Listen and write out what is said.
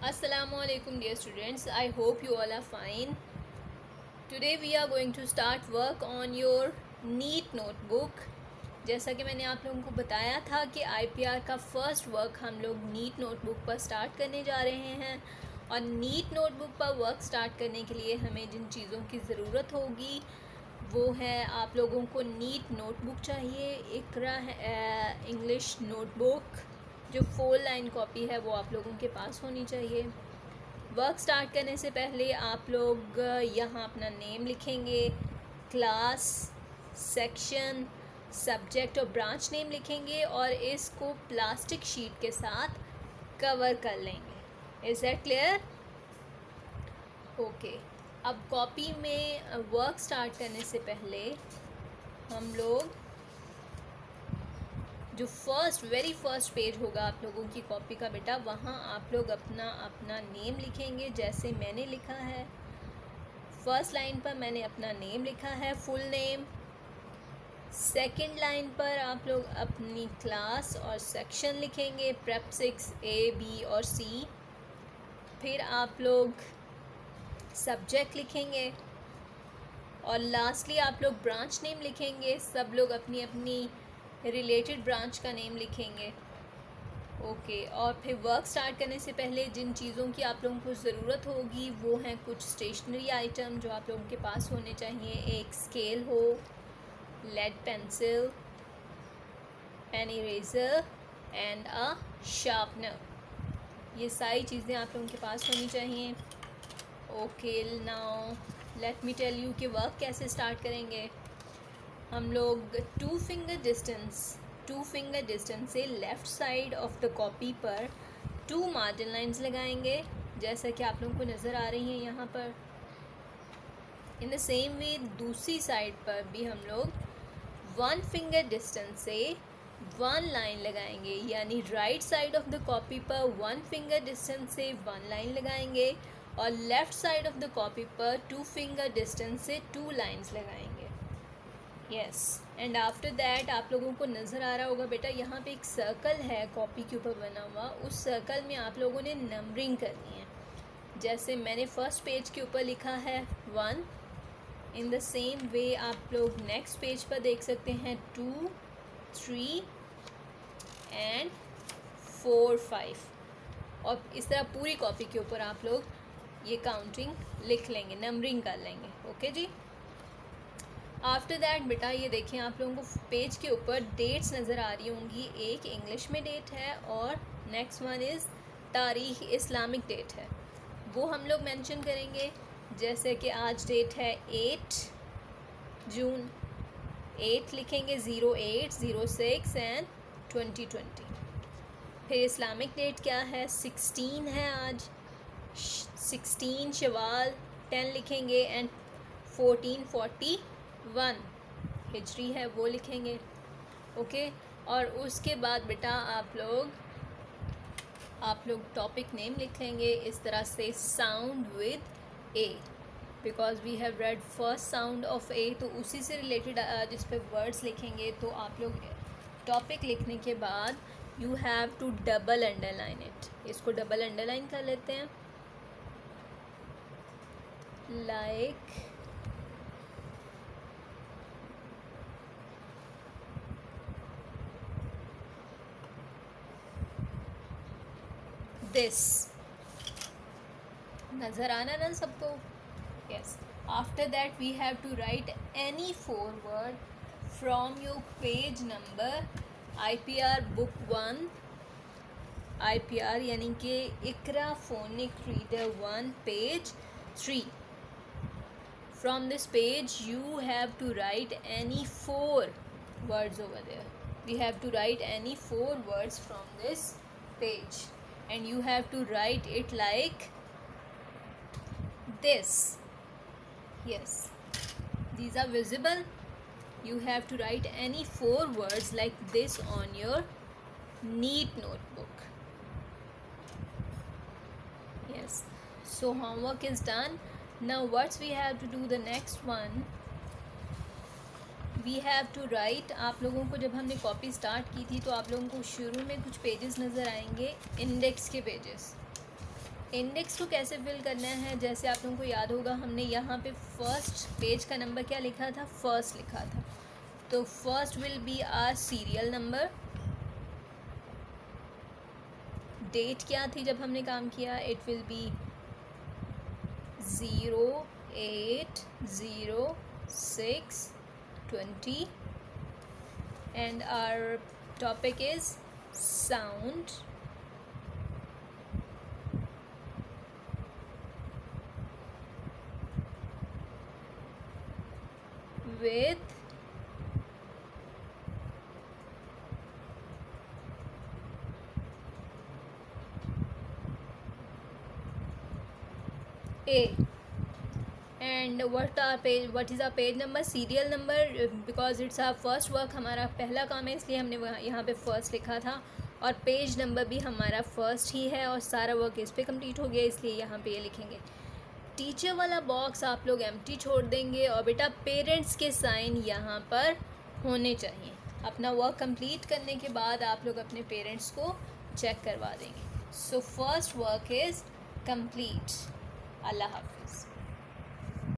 Assalamualaikum dear students, I hope you all are fine. Today we are going to start work on your NEET notebook. जैसा कि मैंने आप लोगों को बताया था कि IPR का फर्स्ट वर्क हम लोग NEET नोटबुक पर स्टार्ट करने जा रहे हैं और NEET नोटबुक पर वर्क स्टार्ट करने के लिए हमें जिन चीज़ों की ज़रूरत होगी वो है आप लोगों को NEET नोटबुक चाहिए, इकरा इंग्लिश नोटबुक जो 4 लाइन कॉपी है वो आप लोगों के पास होनी चाहिए। वर्क स्टार्ट करने से पहले आप लोग यहाँ अपना नेम लिखेंगे, क्लास, सेक्शन, सब्जेक्ट और ब्रांच नेम लिखेंगे और इसको प्लास्टिक शीट के साथ कवर कर लेंगे। Is that clear? ओके, अब कॉपी में वर्क स्टार्ट करने से पहले हम लोग जो वेरी फर्स्ट पेज होगा आप लोगों की कॉपी का बेटा, वहाँ आप लोग अपना नेम लिखेंगे जैसे मैंने लिखा है। फर्स्ट लाइन पर मैंने अपना नेम लिखा है, फुल नेम। सेकंड लाइन पर आप लोग अपनी क्लास और सेक्शन लिखेंगे, प्रेफिक्स A, B और C। फिर आप लोग सब्जेक्ट लिखेंगे और लास्टली आप लोग ब्रांच नेम लिखेंगे। सब लोग अपनी अपनी रिलेटेड ब्रांच का नेम लिखेंगे। ओके, और फिर वर्क स्टार्ट करने से पहले जिन चीज़ों की आप लोगों को ज़रूरत होगी वो हैं कुछ स्टेशनरी आइटम जो आप लोगों के पास होने चाहिए। एक स्केल हो, lead pencil, an eraser and a sharpener, ये सारी चीज़ें आप लोगों के पास होनी चाहिए। Okay, now let me tell you कि वर्क कैसे स्टार्ट करेंगे। हम लोग 2 फिंगर डिस्टेंस से left side of the copy पर 2 मार्जिन लाइंस लगाएंगे जैसा कि आप लोगों को नज़र आ रही हैं यहाँ पर। इन द सेम वे दूसरी साइड पर भी हम लोग 1 फिंगर डिस्टेंस से 1 लाइन लगाएंगे, यानी right side of the copy पर 1 फिंगर डिस्टेंस से 1 लाइन लगाएंगे और left side of the copy पर 2 फिंगर डिस्टेंस से 2 लाइंस लगाएंगे। यस, एंड आफ्टर दैट आप लोगों को नज़र आ रहा होगा बेटा, यहाँ पे एक सर्कल है कॉपी के ऊपर बना हुआ, उस सर्कल में आप लोगों ने नंबरिंग करनी है। जैसे मैंने फर्स्ट पेज के ऊपर लिखा है 1, इन द सेम वे आप लोग नेक्स्ट पेज पर देख सकते हैं 2, 3 एंड 4, 5 और इस तरह पूरी कॉपी के ऊपर आप लोग ये काउंटिंग लिख लेंगे, नंबरिंग कर लेंगे। Okay ji. आफ्टर दैट बेटा ये देखें, आप लोगों को पेज के ऊपर डेट्स नज़र आ रही होंगी। एक इंग्लिश में डेट है और नेक्स्ट वन इज़ तारीख़, इस्लामिक डेट है, वो हम लोग मेंशन करेंगे। जैसे कि आज डेट है 8 जून, 8 लिखेंगे, 08, 06 एंड 2020। फिर इस्लामिक डेट क्या है, 16 है आज, 16 शवाल, 10 लिखेंगे एंड 1441 हिजरी है वो लिखेंगे। ओके, और उसके बाद बेटा आप लोग टॉपिक नेम लिख लेंगे इस तरह से, sound with a, because we have read first sound of a, तो उसी से रिलेटेड जिस पे वर्ड्स लिखेंगे। तो आप लोग टॉपिक लिखने के बाद you have to double underline it, इसको डबल अंडरलाइन कर लेते हैं, लाइक दिस। नज़र आना ना सबको? Yes. After that we have to write any 4 word from your page number IPR book 1, IPR यानी कि Iqra phonic reader 1 page 3। From this page you have to write any 4 words over there. We have to write any 4 words from this page and you have to write it like this. Yes, these are visible. You have to write any 4 words like this on your NEET notebook. Yes, so homework is done. Now what we have to do, the next one we have to write. आप लोगों को जब हमने copy start की थी तो आप लोगों को शुरू में कुछ पेजेस नज़र आएंगे, इंडेक्स के पेजेस। इंडेक्स को कैसे फिल करना है, जैसे आप लोगों को याद होगा हमने यहाँ पे फर्स्ट पेज का नंबर क्या लिखा था, फर्स्ट लिखा था, तो first will be our serial number. Date क्या थी जब हमने काम किया, it will be 080620 and our topic is sound with A. And what is our page number, serial number, because it's our first work, हमारा पहला काम है इसलिए हमने यहाँ पे फर्स्ट लिखा था, और पेज नंबर भी हमारा फर्स्ट ही है और सारा वर्क इस पे कंप्लीट हो गया इसलिए यहाँ पे ये लिखेंगे। टीचर वाला बॉक्स आप लोग एम्प्टी छोड़ देंगे और बेटा पेरेंट्स के साइन यहाँ पर होने चाहिए। अपना वर्क कंप्लीट करने के बाद आप लोग अपने पेरेंट्स को चेक करवा देंगे। So first work is complete. अल्लाह हाफिज़।